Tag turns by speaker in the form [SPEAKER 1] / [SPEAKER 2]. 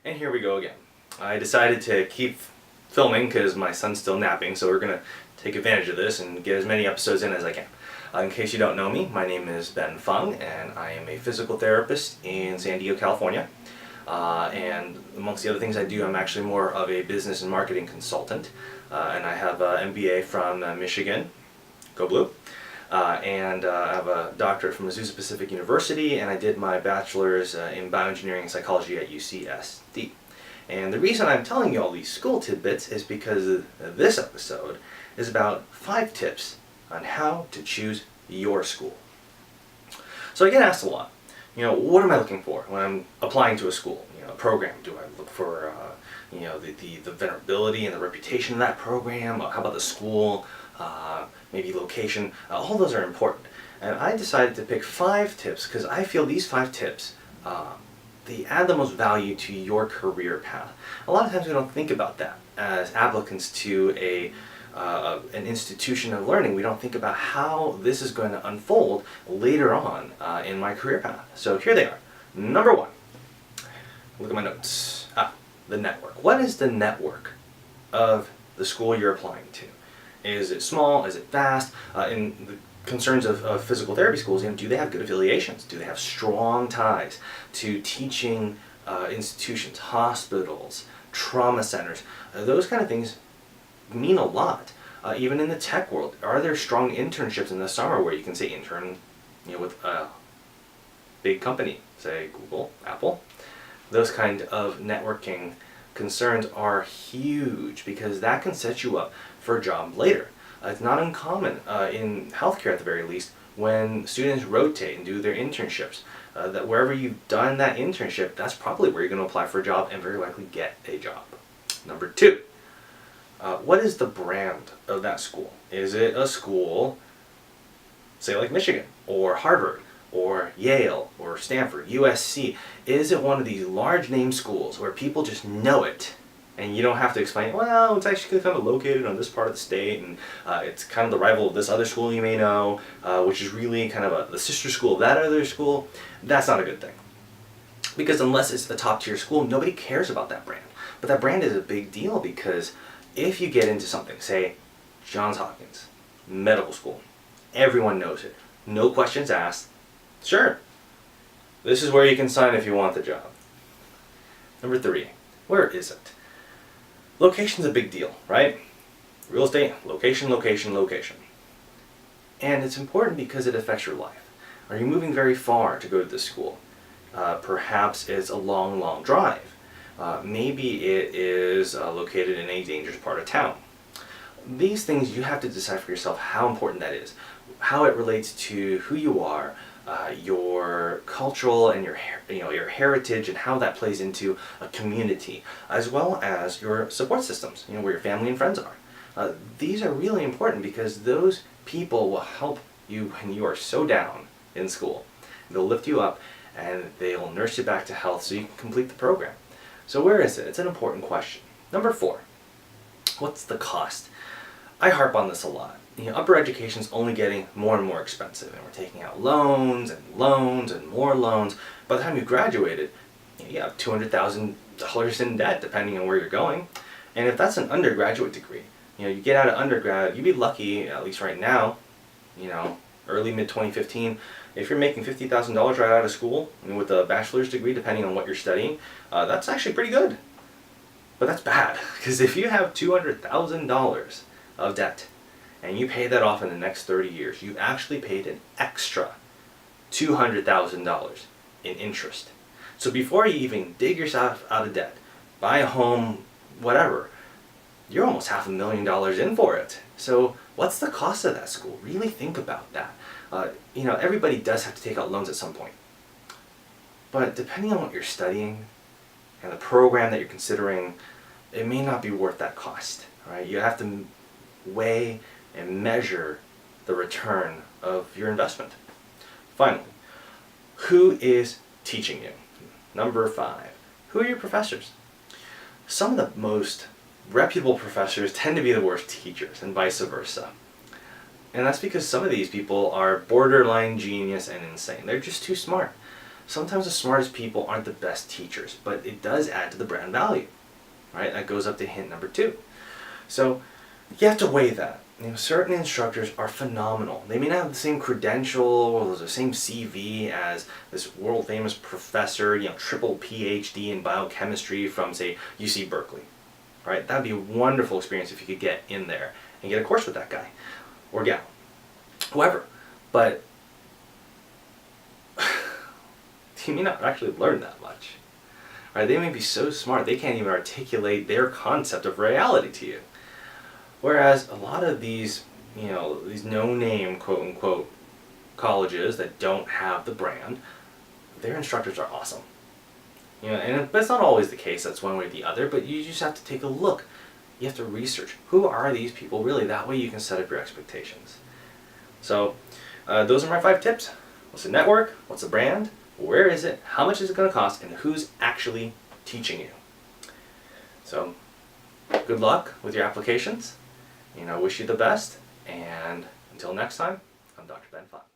[SPEAKER 1] And here we go again. I decided to keep filming because my son's still napping, so we're going to take advantage of this and get as many episodes in as I can. In case you don't know me, my name is Ben Fung, and I am a physical therapist in San Diego, California. And amongst the other things I do, I'm actually more of a business and marketing consultant. And I have an MBA from Michigan, go Blue. And I have a doctorate from Azusa Pacific University, and I did my bachelor's in bioengineering and psychology at UCSD. And the reason I'm telling you all these school tidbits is because this episode is about 5 tips on how to choose your school. So I get asked a lot, what am I looking for when I'm applying to a school? A program. Do I look for, the venerability and the reputation of that program? How about the school? Maybe location. All those are important. And I decided to pick 5 tips because I feel these 5 tips, they add the most value to your career path. A lot of times we don't think about that as applicants to an institution of learning. We don't think about how this is going to unfold later on in my career path. So here they are. Number 1. Look at my notes. The network. What is the network of the school you're applying to? Is it small? Is it vast? In the concerns of physical therapy schools, do they have good affiliations? Do they have strong ties to teaching institutions, hospitals, trauma centers? Those kind of things mean a lot. Even in the tech world, are there strong internships in the summer where you can say intern, with a big company, say Google, Apple? Those kind of networking concerns are huge because that can set you up for a job later. It's not uncommon in healthcare, at the very least, when students rotate and do their internships, that wherever you've done that internship, that's probably where you're going to apply for a job and very likely get a job. Number 2, what is the brand of that school? Is it a school, say like Michigan or Harvard or Yale or Stanford, USC? Is it one of these large name schools where people just know it and you don't have to explain, well, it's actually kind of located on this part of the state, and it's kind of the rival of this other school you may know, which is really kind of the sister school of that other school? That's not a good thing. Because unless it's a top tier school, nobody cares about that brand. But that brand is a big deal because if you get into something, say Johns Hopkins Medical School, everyone knows it, no questions asked, sure, this is where you can sign if you want the job. Number 3, where is it? Location's a big deal, right? Real estate, location, location, location. And it's important because it affects your life. Are you moving very far to go to this school? Perhaps it's a long, long drive. Maybe it is located in a dangerous part of town. These things you have to decide for yourself how important that is, how it relates to who you are, your cultural and your heritage, and how that plays into a community, as well as your support systems, where your family and friends are. These are really important because those people will help you when you are so down in school. They'll lift you up and they'll nurse you back to health so you can complete the program. So where is it? It's an important question. Number 4, what's the cost? I harp on this a lot. Upper education is only getting more and more expensive, and we're taking out loans and loans and more loans. By the time you graduated, you have $200,000 in debt, depending on where you're going. And if that's an undergraduate degree, you get out of undergrad, you'd be lucky, at least right now, early mid-2015, if you're making $50,000 right out of school with a bachelor's degree, depending on what you're studying, that's actually pretty good. But that's bad, because if you have $200,000 of debt, and you pay that off in the next 30 years, you've actually paid an extra $200,000 in interest. So before you even dig yourself out of debt, buy a home, whatever, you're almost $500,000 in for it. So what's the cost of that school? Really think about that. Everybody does have to take out loans at some point. But depending on what you're studying and the program that you're considering, it may not be worth that cost. Right? You have to weigh and measure the return of your investment. Finally, who is teaching you? Number 5, who are your professors? Some of the most reputable professors tend to be the worst teachers, and vice versa. And that's because some of these people are borderline genius and insane. They're just too smart. sometimes the smartest people aren't the best teachers, but it does add to the brand value, right? That goes up to hint number 2. So you have to weigh that. Certain instructors are phenomenal. They may not have the same credential or the same CV as this world famous professor, triple PhD in biochemistry from, say, UC Berkeley, right? That'd be a wonderful experience if you could get in there and get a course with that guy or gal, whoever. But you may not actually learn that much, right? They may be so smart they can't even articulate their concept of reality to you. Whereas a lot of these, these no-name, quote-unquote, colleges that don't have the brand, their instructors are awesome. But it's not always the case, that's one way or the other, but you just have to take a look. You have to research. Who are these people really? That way you can set up your expectations. So, those are my 5 tips. What's the network? What's the brand? Where is it? How much is it going to cost? And who's actually teaching you? So, good luck with your applications. Wish you the best, and until next time, I'm Dr. Ben Fung.